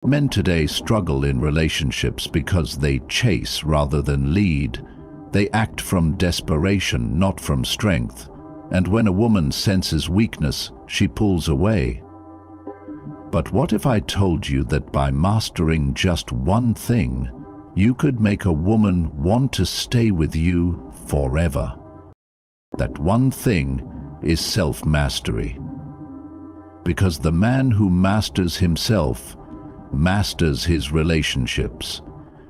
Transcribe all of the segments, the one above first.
Men today struggle in relationships because they chase rather than lead. They act from desperation, not from strength. And when a woman senses weakness, she pulls away. But what if I told you that by mastering just one thing, you could make a woman want to stay with you forever? That one thing is self-mastery. Because the man who masters himself masters his relationships.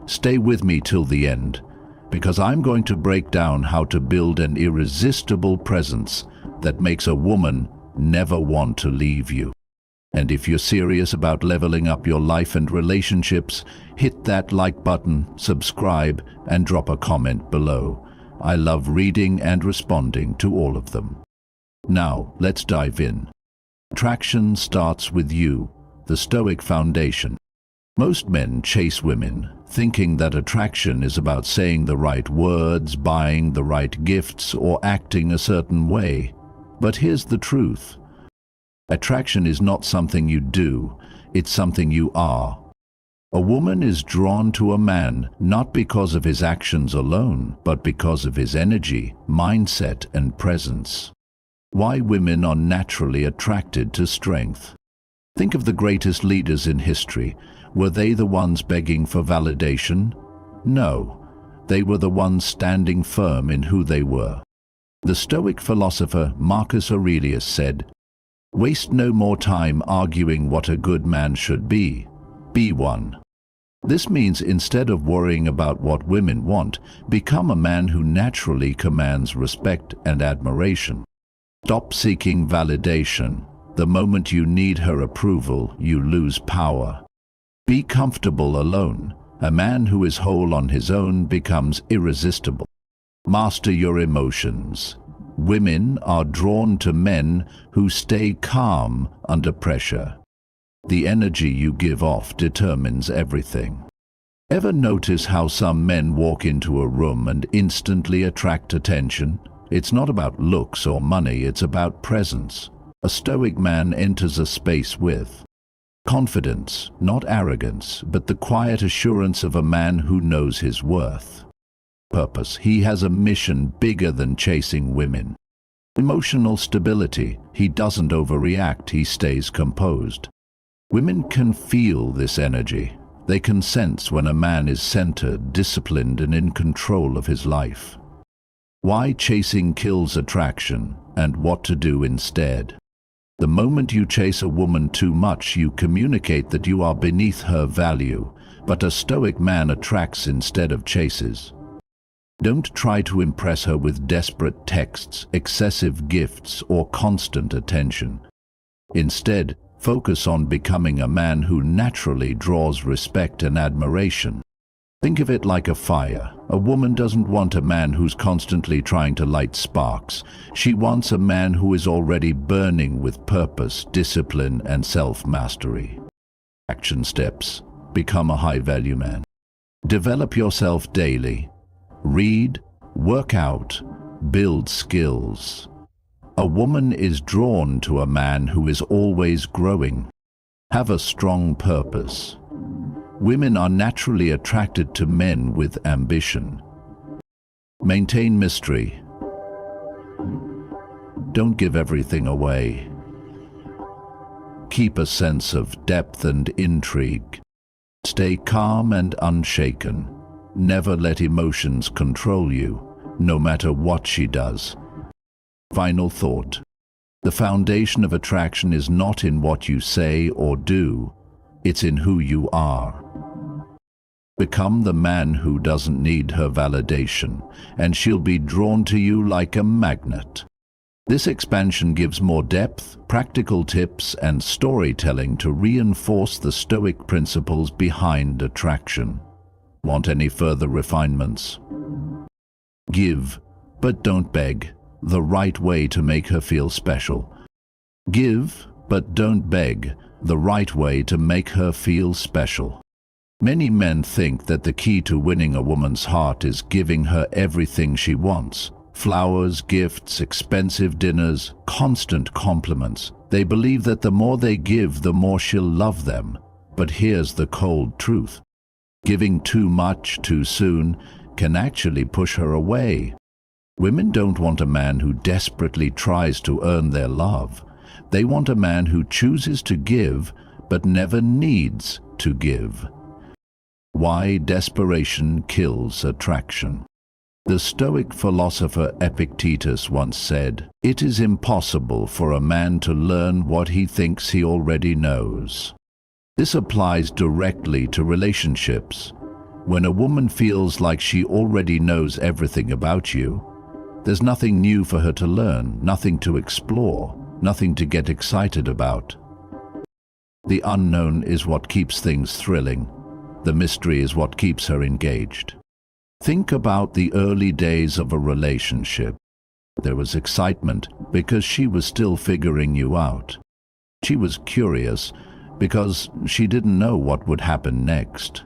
Stay with me till the end, because I'm going to break down how to build an irresistible presence that makes a woman never want to leave you. And if you're serious about leveling up your life and relationships, hit that like button, subscribe, and drop a comment below. I love reading and responding to all of them. Now, let's dive in. Attraction starts with you, the Stoic foundation. Most men chase women, thinking that attraction is about saying the right words, buying the right gifts, or acting a certain way. But here's the truth. Attraction is not something you do, it's something you are. A woman is drawn to a man not because of his actions alone, but because of his energy, mindset, and presence. Why women are naturally attracted to strength. Think of the greatest leaders in history. Were they the ones begging for validation? No, they were the ones standing firm in who they were. The Stoic philosopher Marcus Aurelius said, "Waste no more time arguing what a good man should be. Be one." This means instead of worrying about what women want, become a man who naturally commands respect and admiration. Stop seeking validation. The moment you need her approval, you lose power. Be comfortable alone. A man who is whole on his own becomes irresistible. Master your emotions. Women are drawn to men who stay calm under pressure. The energy you give off determines everything. Ever notice how some men walk into a room and instantly attract attention? It's not about looks or money, it's about presence. A Stoic man enters a space with confidence, not arrogance, but the quiet assurance of a man who knows his worth. Purpose. He has a mission bigger than chasing women. Emotional stability. He doesn't overreact, he stays composed. Women can feel this energy. They can sense when a man is centered, disciplined, and in control of his life. Why chasing kills attraction, and what to do instead. The moment you chase a woman too much, you communicate that you are beneath her value, but a Stoic man attracts instead of chases. Don't try to impress her with desperate texts, excessive gifts, or constant attention. Instead, focus on becoming a man who naturally draws respect and admiration. Think of it like a fire. A woman doesn't want a man who's constantly trying to light sparks. She wants a man who is already burning with purpose, discipline, and self-mastery. Action steps. Become a high-value man. Develop yourself daily. Read, work out, build skills. A woman is drawn to a man who is always growing. Have a strong purpose. Women are naturally attracted to men with ambition. Maintain mystery. Don't give everything away. Keep a sense of depth and intrigue. Stay calm and unshaken. Never let emotions control you, no matter what she does. Final thought. The foundation of attraction is not in what you say or do, it's in who you are. Become the man who doesn't need her validation, and she'll be drawn to you like a magnet. This expansion gives more depth, practical tips, and storytelling to reinforce the Stoic principles behind attraction. Want any further refinements? Give, but don't beg. The right way to make her feel special. Give, but don't beg. The right way to make her feel special. Many men think that the key to winning a woman's heart is giving her everything she wants. Flowers, gifts, expensive dinners, constant compliments. They believe that the more they give, the more she'll love them. But here's the cold truth. Giving too much too soon can actually push her away. Women don't want a man who desperately tries to earn their love. They want a man who chooses to give but never needs to give. Why desperation kills attraction. The Stoic philosopher Epictetus once said, "It is impossible for a man to learn what he thinks he already knows." This applies directly to relationships. When a woman feels like she already knows everything about you, there's nothing new for her to learn, nothing to explore, nothing to get excited about. The unknown is what keeps things thrilling. The mystery is what keeps her engaged. Think about the early days of a relationship. There was excitement because she was still figuring you out. She was curious because she didn't know what would happen next.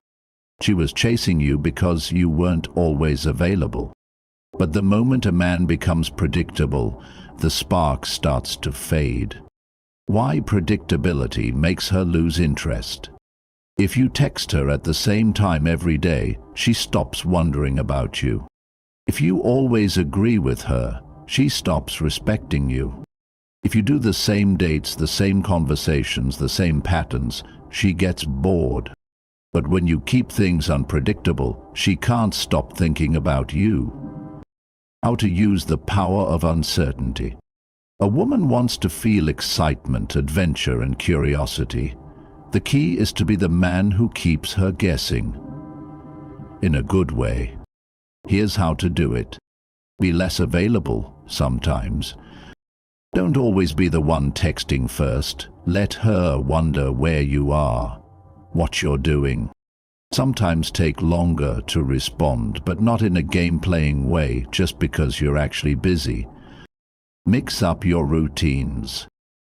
She was chasing you because you weren't always available. But the moment a man becomes predictable, the spark starts to fade. Why predictability makes her lose interest. If you text her at the same time every day, she stops wondering about you. If you always agree with her, she stops respecting you. If you do the same dates, the same conversations, the same patterns, she gets bored. But when you keep things unpredictable, she can't stop thinking about you. How to use the power of uncertainty. A woman wants to feel excitement, adventure, and curiosity. The key is to be the man who keeps her guessing. In a good way. Here's how to do it. Be less available sometimes. Don't always be the one texting first. Let her wonder where you are, what you're doing. Sometimes take longer to respond, but not in a game-playing way, just because you're actually busy. Mix up your routines.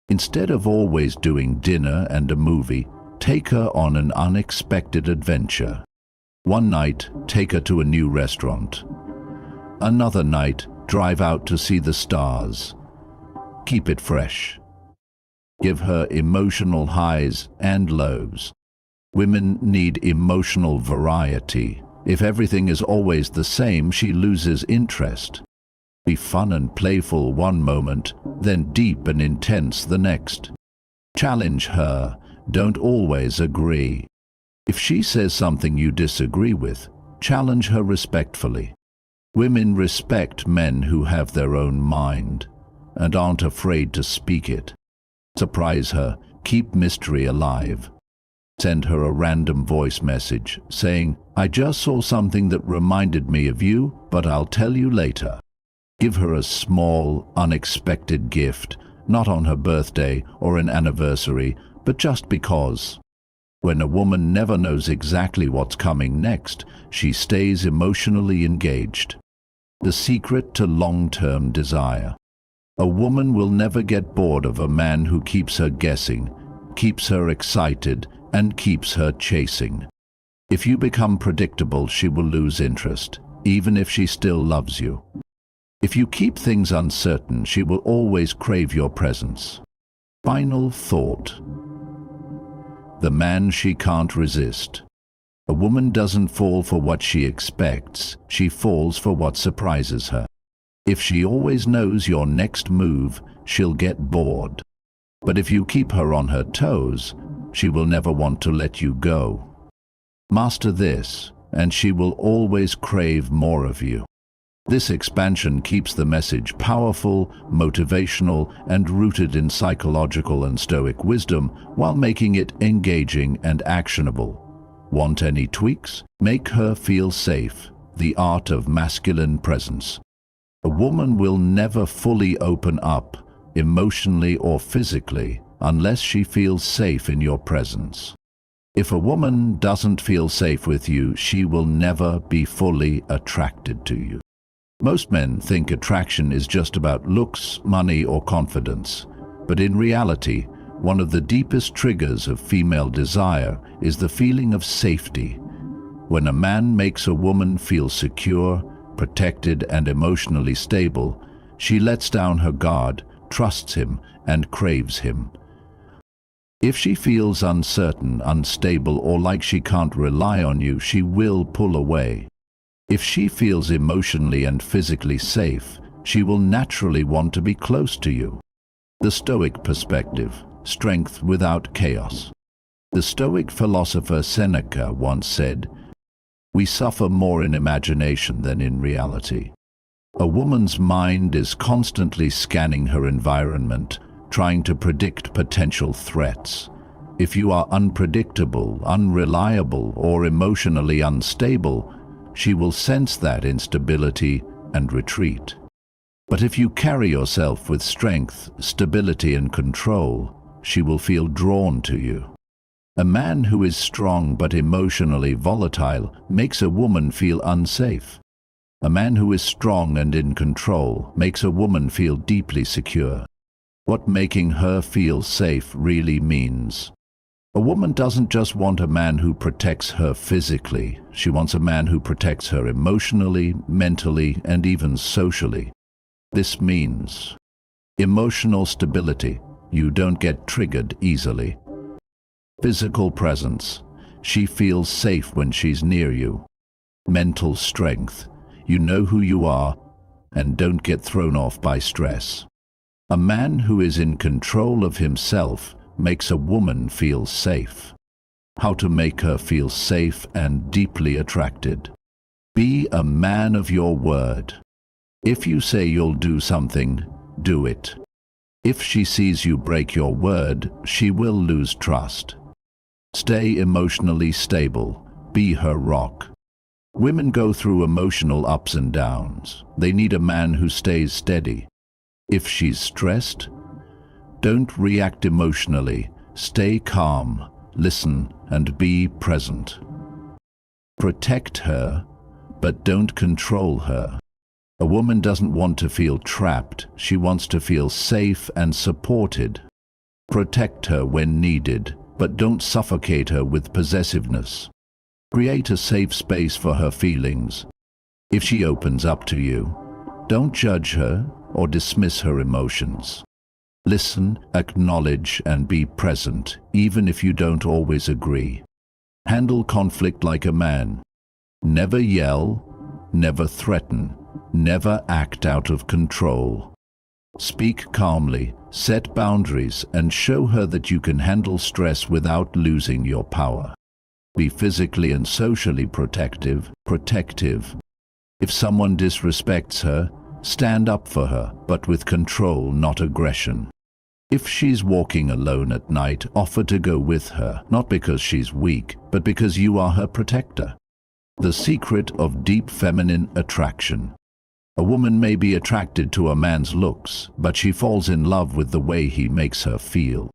Instead of always doing dinner and a movie, take her on an unexpected adventure. One night, take her to a new restaurant. Another night, drive out to see the stars. Keep it fresh. Give her emotional highs and lows. Women need emotional variety. If everything is always the same, she loses interest. Be fun and playful one moment, then deep and intense the next. Challenge her. Don't always agree. If she says something you disagree with, challenge her respectfully. Women respect men who have their own mind and aren't afraid to speak it. Surprise her. Keep mystery alive. Send her a random voice message saying, "I just saw something that reminded me of you, but I'll tell you later." Give her a small, unexpected gift, not on her birthday or an anniversary, but just because. When a woman never knows exactly what's coming next, she stays emotionally engaged. The secret to long-term desire. A woman will never get bored of a man who keeps her guessing, keeps her excited, and keeps her chasing. If you become predictable, she will lose interest, even if she still loves you. If you keep things uncertain, she will always crave your presence. Final thought. The man she can't resist. A woman doesn't fall for what she expects, she falls for what surprises her. If she always knows your next move, she'll get bored. But if you keep her on her toes, she will never want to let you go. Master this, and she will always crave more of you. This expansion keeps the message powerful, motivational, and rooted in psychological and Stoic wisdom while making it engaging and actionable. Want any tweaks? Make her feel safe. The art of masculine presence. A woman will never fully open up, emotionally or physically, unless she feels safe in your presence. If a woman doesn't feel safe with you, she will never be fully attracted to you. Most men think attraction is just about looks, money, or confidence. But in reality, one of the deepest triggers of female desire is the feeling of safety. When a man makes a woman feel secure, protected, and emotionally stable, she lets down her guard, trusts him, and craves him. If she feels uncertain, unstable, or like she can't rely on you, she will pull away. If she feels emotionally and physically safe, she will naturally want to be close to you. The Stoic perspective: strength without chaos. The Stoic philosopher Seneca once said, "We suffer more in imagination than in reality." A woman's mind is constantly scanning her environment, trying to predict potential threats. If you are unpredictable, unreliable, or emotionally unstable, she will sense that instability and retreat. But if you carry yourself with strength, stability, and control, she will feel drawn to you. A man who is strong but emotionally volatile makes a woman feel unsafe. A man who is strong and in control makes a woman feel deeply secure. What making her feel safe really means. A woman doesn't just want a man who protects her physically. She wants a man who protects her emotionally, mentally, and even socially. This means emotional stability. You don't get triggered easily. Physical presence. She feels safe when she's near you. Mental strength. You know who you are and don't get thrown off by stress. A man who is in control of himself makes a woman feel safe. How to make her feel safe and deeply attracted. Be a man of your word. If you say you'll do something, do it. If she sees you break your word, she will lose trust. Stay emotionally stable. Be her rock. Women go through emotional ups and downs. They need a man who stays steady. If she's stressed, don't react emotionally. Stay calm, listen, and be present. Protect her, but don't control her. A woman doesn't want to feel trapped. She wants to feel safe and supported. Protect her when needed, but don't suffocate her with possessiveness. Create a safe space for her feelings. If she opens up to you, don't judge her or dismiss her emotions. Listen, acknowledge, and be present, even if you don't always agree. Handle conflict like a man. Never yell, never threaten, never act out of control. Speak calmly, set boundaries, and show her that you can handle stress without losing your power. Be physically and socially protective. If someone disrespects her, stand up for her, but with control, not aggression. If she's walking alone at night, offer to go with her, not because she's weak, but because you are her protector. The secret of deep feminine attraction. A woman may be attracted to a man's looks, but she falls in love with the way he makes her feel.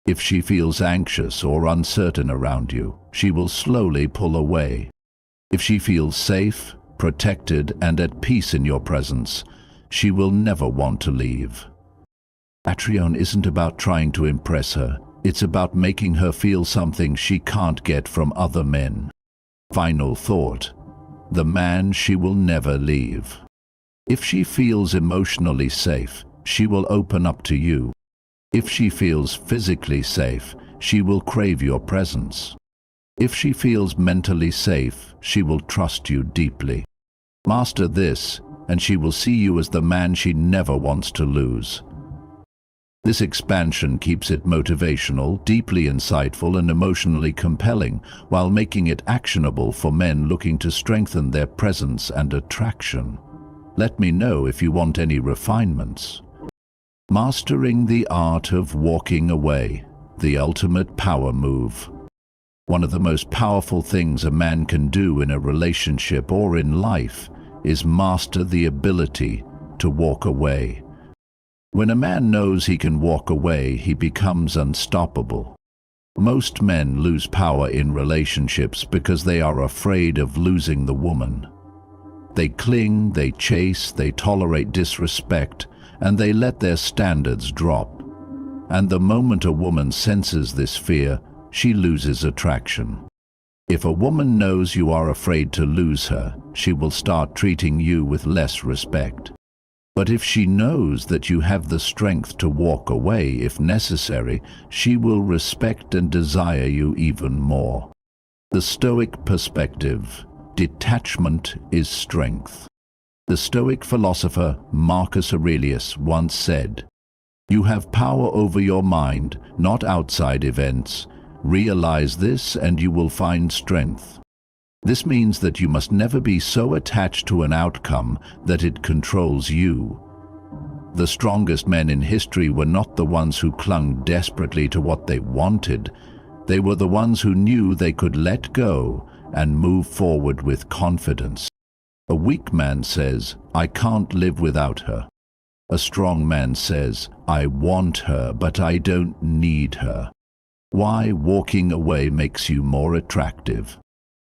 If she feels anxious or uncertain around you, she will slowly pull away. If she feels safe, protected, and at peace in your presence, she will never want to leave. Attraction isn't about trying to impress her. It's about making her feel something she can't get from other men. Final thought. The man she will never leave. If she feels emotionally safe, she will open up to you. If she feels physically safe, she will crave your presence. If she feels mentally safe, she will trust you deeply. Master this, and she will see you as the man she never wants to lose. This expansion keeps it motivational, deeply insightful, and emotionally compelling, while making it actionable for men looking to strengthen their presence and attraction. Let me know if you want any refinements. Mastering the art of walking away, the ultimate power move. One of the most powerful things a man can do in a relationship or in life is master the ability to walk away. When a man knows he can walk away, he becomes unstoppable. Most men lose power in relationships because they are afraid of losing the woman. They cling, they chase, they tolerate disrespect, and they let their standards drop. And the moment a woman senses this fear, she loses attraction. If a woman knows you are afraid to lose her, she will start treating you with less respect. But if she knows that you have the strength to walk away if necessary, she will respect and desire you even more. The Stoic perspective: detachment is strength. The Stoic philosopher Marcus Aurelius once said, "You have power over your mind, not outside events. Realize this and you will find strength." This means that you must never be so attached to an outcome that it controls you. The strongest men in history were not the ones who clung desperately to what they wanted. They were the ones who knew they could let go and move forward with confidence. A weak man says, "I can't live without her." A strong man says, "I want her, but I don't need her." Why walking away makes you more attractive.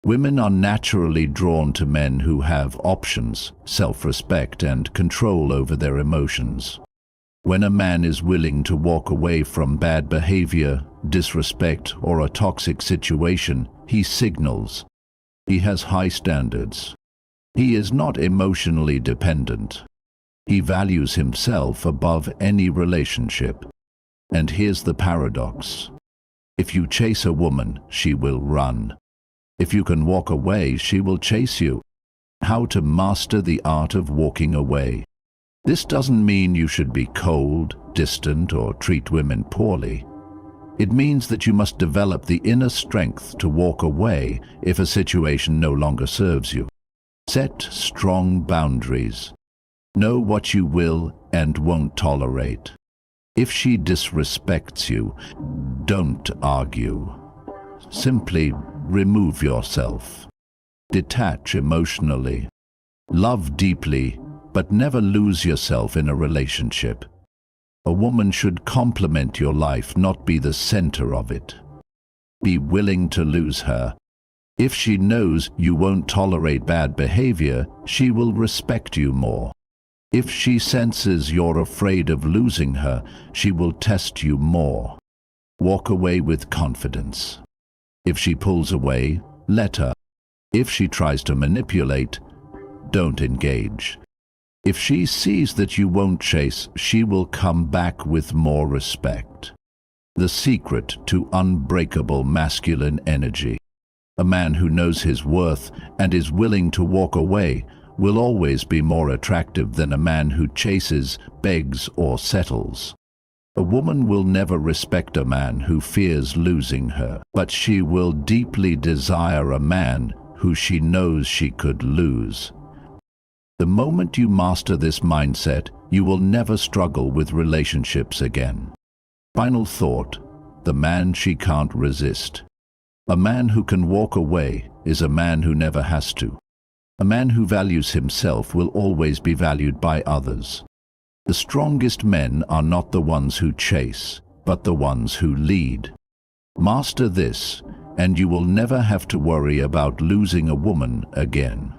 Women are naturally drawn to men who have options, self-respect, and control over their emotions. When a man is willing to walk away from bad behavior, disrespect, or a toxic situation, he signals he has high standards. He is not emotionally dependent. He values himself above any relationship. And here's the paradox. If you chase a woman, she will run. If you can walk away, she will chase you. How to master the art of walking away. This doesn't mean you should be cold, distant, or treat women poorly. It means that you must develop the inner strength to walk away if a situation no longer serves you. Set strong boundaries. Know what you will and won't tolerate. If she disrespects you, don't argue. Simply remove yourself. Detach emotionally. Love deeply, but never lose yourself in a relationship. A woman should complement your life, not be the center of it. Be willing to lose her. If she knows you won't tolerate bad behavior, she will respect you more. If she senses you're afraid of losing her, she will test you more. Walk away with confidence. If she pulls away, let her. If she tries to manipulate, don't engage. If she sees that you won't chase, she will come back with more respect. The secret to unbreakable masculine energy. A man who knows his worth and is willing to walk away will always be more attractive than a man who chases, begs, or settles. A woman will never respect a man who fears losing her, but she will deeply desire a man who she knows she could lose. The moment you master this mindset, you will never struggle with relationships again. Final thought: the man she can't resist. A man who can walk away is a man who never has to. A man who values himself will always be valued by others. The strongest men are not the ones who chase, but the ones who lead. Master this, and you will never have to worry about losing a woman again.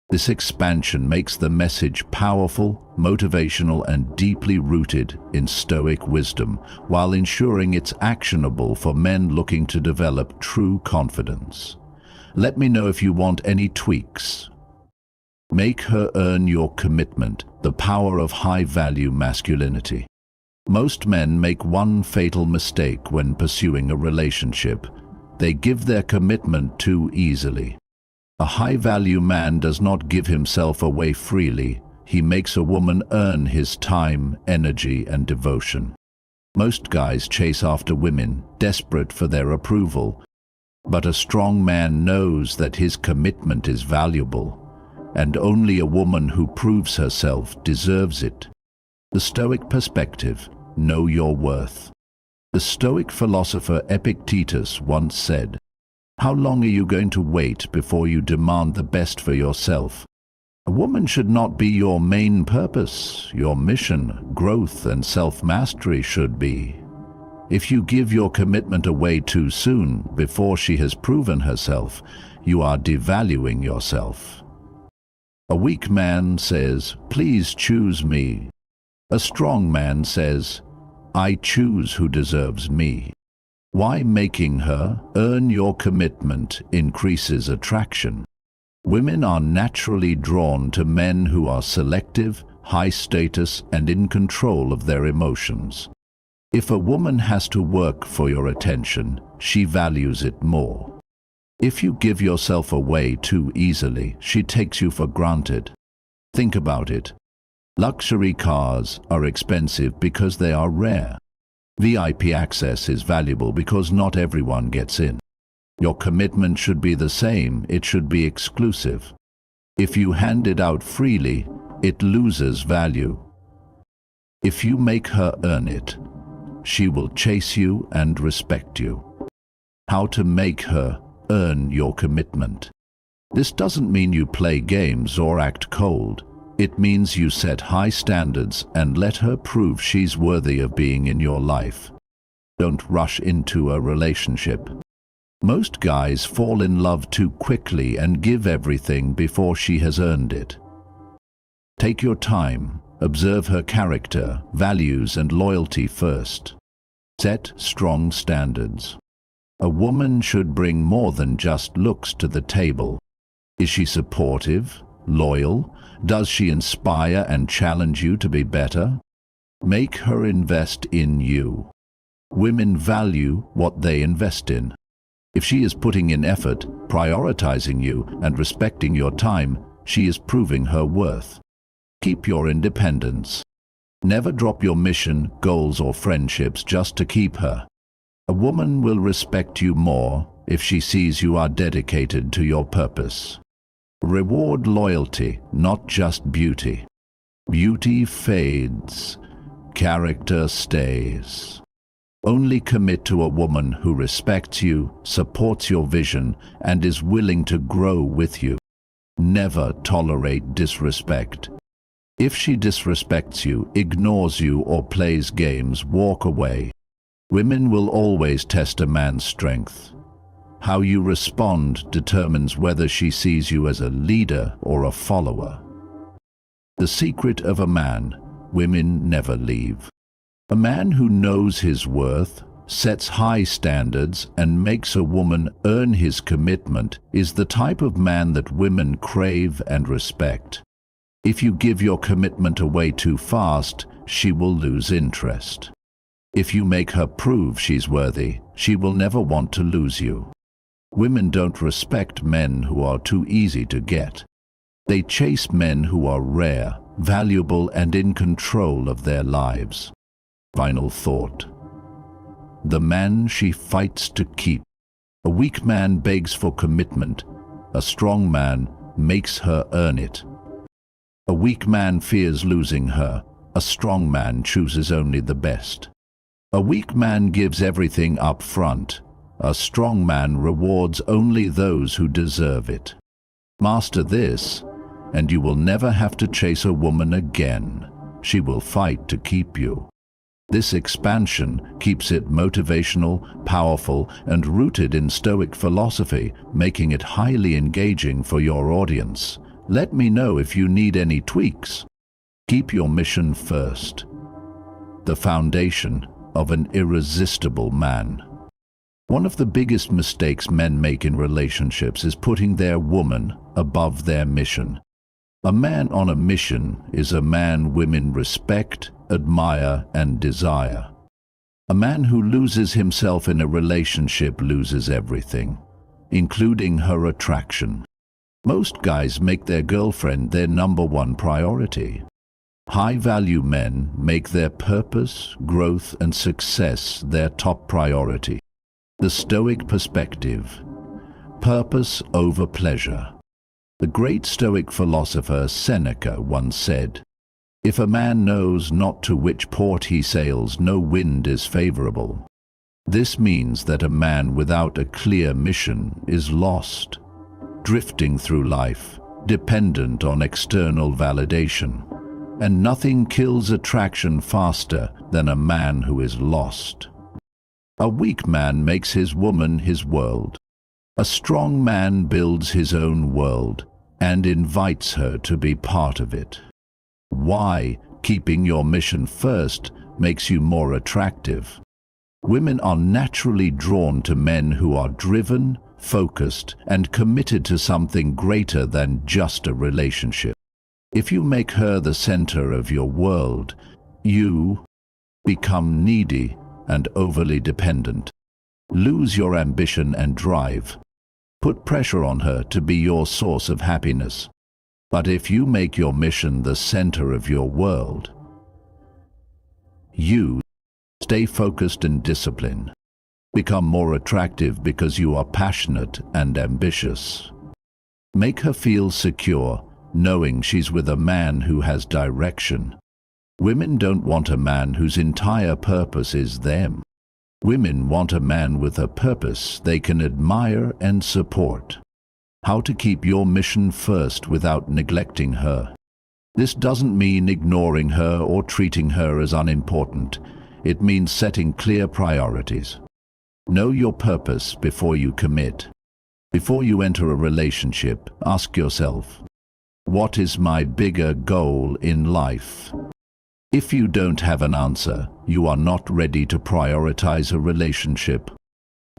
This expansion makes the message powerful, motivational, and deeply rooted in Stoic wisdom, while ensuring it's actionable for men looking to develop true confidence. Let me know if you want any tweaks. Make her earn your commitment, the power of high-value masculinity. Most men make one fatal mistake when pursuing a relationship. They give their commitment too easily. A high-value man does not give himself away freely. He makes a woman earn his time, energy, and devotion. Most guys chase after women, desperate for their approval. But a strong man knows that his commitment is valuable, and only a woman who proves herself deserves it. The Stoic perspective: know your worth. The Stoic philosopher Epictetus once said, "How long are you going to wait before you demand the best for yourself?" A woman should not be your main purpose. Your mission, growth, and self-mastery should be. If you give your commitment away too soon, before she has proven herself, you are devaluing yourself. A weak man says, "Please choose me." A strong man says, "I choose who deserves me." Why making her earn your commitment increases attraction. Women are naturally drawn to men who are selective, high status, and in control of their emotions. If a woman has to work for your attention, she values it more. If you give yourself away too easily, she takes you for granted. Think about it. Luxury cars are expensive because they are rare. VIP access is valuable because not everyone gets in. Your commitment should be the same, it should be exclusive. If you hand it out freely, it loses value. If you make her earn it, she will chase you and respect you. How to make her earn your commitment. This doesn't mean you play games or act cold. It means you set high standards and let her prove she's worthy of being in your life. Don't rush into a relationship. Most guys fall in love too quickly and give everything before she has earned it. Take your time, observe her character, values, and loyalty first. Set strong standards. A woman should bring more than just looks to the table. Is she supportive, loyal? Does she inspire and challenge you to be better? Make her invest in you. Women value what they invest in. If she is putting in effort, prioritizing you, and respecting your time, she is proving her worth. Keep your independence. Never drop your mission, goals, or friendships just to keep her. A woman will respect you more if she sees you are dedicated to your purpose. Reward loyalty, not just beauty. Beauty fades, character stays. Only commit to a woman who respects you, supports your vision, and is willing to grow with you. Never tolerate disrespect. If she disrespects you, ignores you, or plays games, walk away. Women will always test a man's strength. How you respond determines whether she sees you as a leader or a follower. The secret of a man: women never leave. A man who knows his worth, sets high standards, and makes a woman earn his commitment is the type of man that women crave and respect. If you give your commitment away too fast, she will lose interest. If you make her prove she's worthy, she will never want to lose you. Women don't respect men who are too easy to get. They chase men who are rare, valuable, and in control of their lives. Final thought. The man she fights to keep. A weak man begs for commitment. A strong man makes her earn it. A weak man fears losing her. A strong man chooses only the best. A weak man gives everything up front. A strong man rewards only those who deserve it. Master this, and you will never have to chase a woman again. She will fight to keep you. This expansion keeps it motivational, powerful, and rooted in Stoic philosophy, making it highly engaging for your audience. Let me know if you need any tweaks. Keep your mission first. The foundation of an irresistible man. One of the biggest mistakes men make in relationships is putting their woman above their mission. A man on a mission is a man women respect, admire, and desire. A man who loses himself in a relationship loses everything, including her attraction. Most guys make their girlfriend their #1 priority. High-value men make their purpose, growth, and success their top priority. The Stoic perspective: purpose over pleasure. The great Stoic philosopher Seneca once said, "If a man knows not to which port he sails, no wind is favorable." This means that a man without a clear mission is lost, drifting through life, dependent on external validation. And nothing kills attraction faster than a man who is lost. A weak man makes his woman his world. A strong man builds his own world and invites her to be part of it. Why keeping your mission first makes you more attractive. Women are naturally drawn to men who are driven, focused, and committed to something greater than just a relationship. If you make her the center of your world, you become needy and overly dependent. Lose your ambition and drive. Put pressure on her to be your source of happiness. But if you make your mission the center of your world, you stay focused and disciplined. Become more attractive because you are passionate and ambitious. Make her feel secure, knowing she's with a man who has direction. Women don't want a man whose entire purpose is them. Women want a man with a purpose they can admire and support. How to keep your mission first without neglecting her. This doesn't mean ignoring her or treating her as unimportant. It means setting clear priorities. Know your purpose before you commit. Before you enter a relationship, ask yourself, what is my bigger goal in life? If you don't have an answer, you are not ready to prioritize a relationship.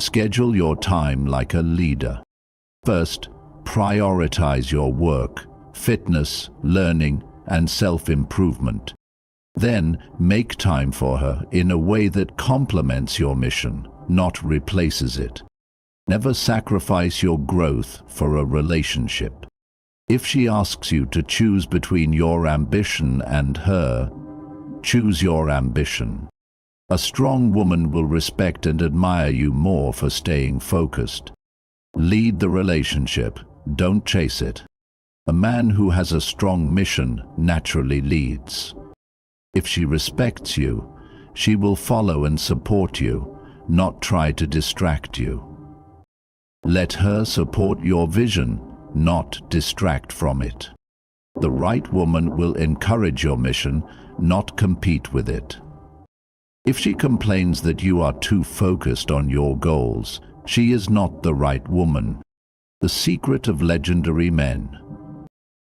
Schedule your time like a leader. First, prioritize your work, fitness, learning, and self-improvement. Then, make time for her in a way that complements your mission, not replaces it. Never sacrifice your growth for a relationship. If she asks you to choose between your ambition and her, choose your ambition. A strong woman will respect and admire you more for staying focused. Lead the relationship, don't chase it. A man who has a strong mission naturally leads. If she respects you, she will follow and support you, not try to distract you. Let her support your vision, not distract from it. The right woman will encourage your mission, not compete with it. If she complains that you are too focused on your goals, she is not the right woman. The secret of legendary men.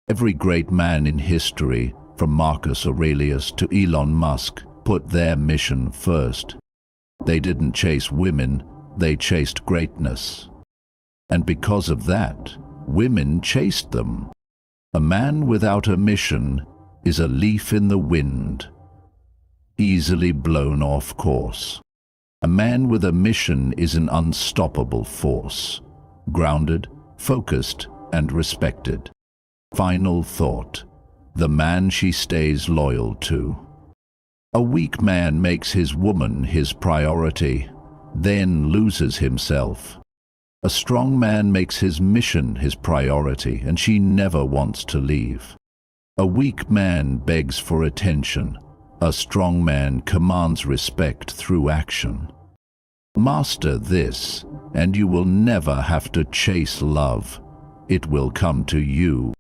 Every great man in history, from Marcus Aurelius to Elon Musk, put their mission first. They didn't chase women, they chased greatness. And because of that, women chased them. A man without a mission is a leaf in the wind, easily blown off course. A man with a mission is an unstoppable force, grounded, focused, and respected. Final thought: the man she stays loyal to. A weak man makes his woman his priority, then loses himself. A strong man makes his mission his priority, and she never wants to leave. A weak man begs for attention. A strong man commands respect through action. Master this, and you will never have to chase love. It will come to you.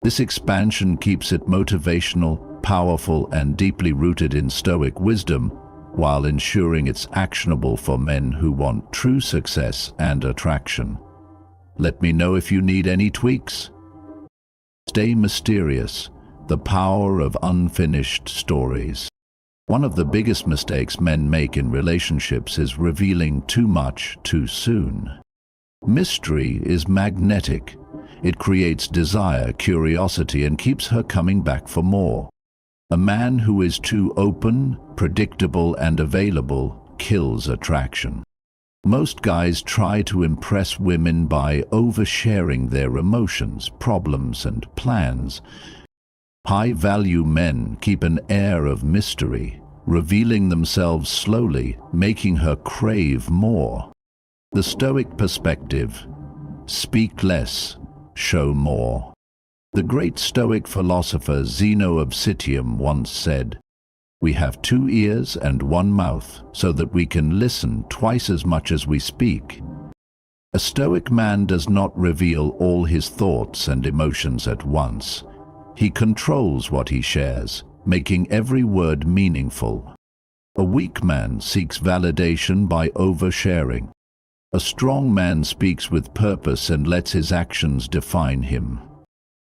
This expansion keeps it motivational, powerful, and deeply rooted in Stoic wisdom, while ensuring it's actionable for men who want true success and attraction. Let me know if you need any tweaks. Stay mysterious. The power of unfinished stories. One of the biggest mistakes men make in relationships is revealing too much too soon. Mystery is magnetic. It creates desire, curiosity, and keeps her coming back for more. A man who is too open, predictable, and available kills attraction. Most guys try to impress women by oversharing their emotions, problems, and plans. High-value men keep an air of mystery, revealing themselves slowly, making her crave more. The Stoic perspective: speak less, show more. The great Stoic philosopher Zeno of Citium once said, "We have 2 ears and 1 mouth, so that we can listen twice as much as we speak." A Stoic man does not reveal all his thoughts and emotions at once. He controls what he shares, making every word meaningful. A weak man seeks validation by oversharing. A strong man speaks with purpose and lets his actions define him.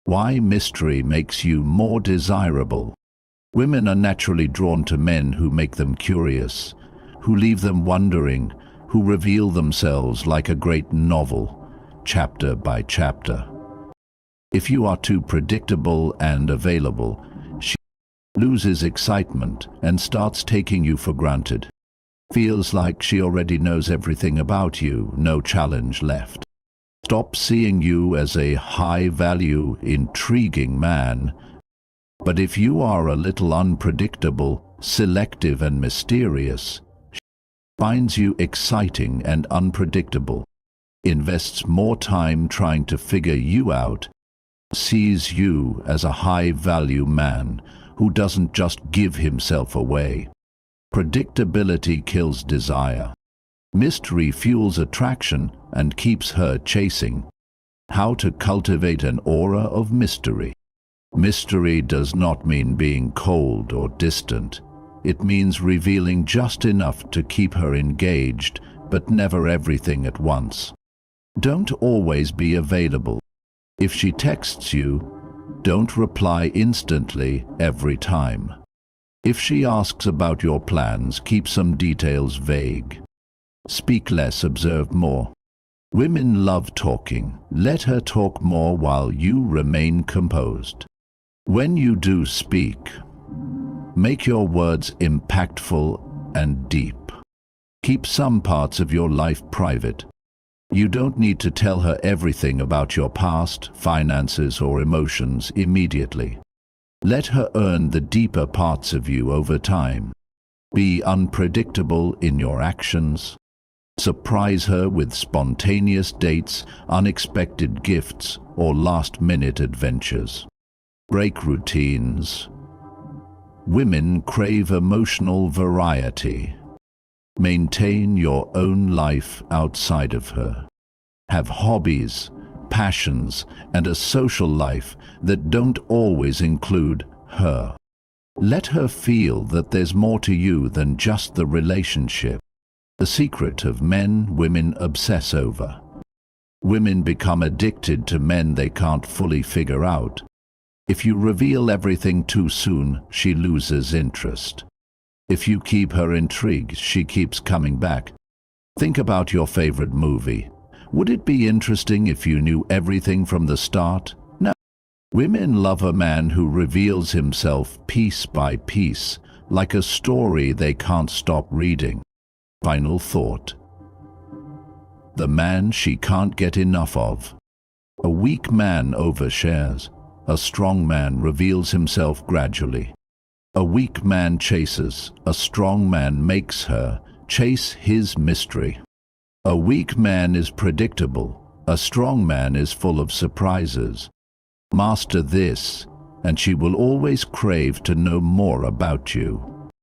Why mystery makes you more desirable. Women are naturally drawn to men who make them curious, who leave them wondering, who reveal themselves like a great novel, chapter by chapter. If you are too predictable and available, she loses excitement and starts taking you for granted. Feels like she already knows everything about you, no challenge left. Stop seeing you as a high-value, intriguing man. But if you are a little unpredictable, selective and mysterious, she finds you exciting and unpredictable, invests more time trying to figure you out, sees you as a high-value man who doesn't just give himself away. Predictability kills desire. Mystery fuels attraction and keeps her chasing. How to cultivate an aura of mystery. Mystery does not mean being cold or distant. It means revealing just enough to keep her engaged, but never everything at once. Don't always be available. If she texts you, don't reply instantly every time. If she asks about your plans, keep some details vague. Speak less, observe more. Women love talking. Let her talk more while you remain composed. When you do speak, make your words impactful and deep. Keep some parts of your life private. You don't need to tell her everything about your past, finances, or emotions immediately. Let her earn the deeper parts of you over time. Be unpredictable in your actions. Surprise her with spontaneous dates, unexpected gifts, or last-minute adventures. Break routines. Women crave emotional variety. Maintain your own life outside of her. Have hobbies, passions, and a social life that don't always include her. Let her feel that there's more to you than just the relationship. The secret of men women obsess over. Women become addicted to men they can't fully figure out. If you reveal everything too soon, she loses interest. If you keep her intrigued, she keeps coming back. Think about your favorite movie. Would it be interesting if you knew everything from the start? No. Women love a man who reveals himself piece by piece, like a story they can't stop reading. Final thought. The man she can't get enough of. A weak man overshares. A strong man reveals himself gradually. A weak man chases. A strong man makes her chase his mystery. A weak man is predictable. A strong man is full of surprises. Master this, and she will always crave to know more about you.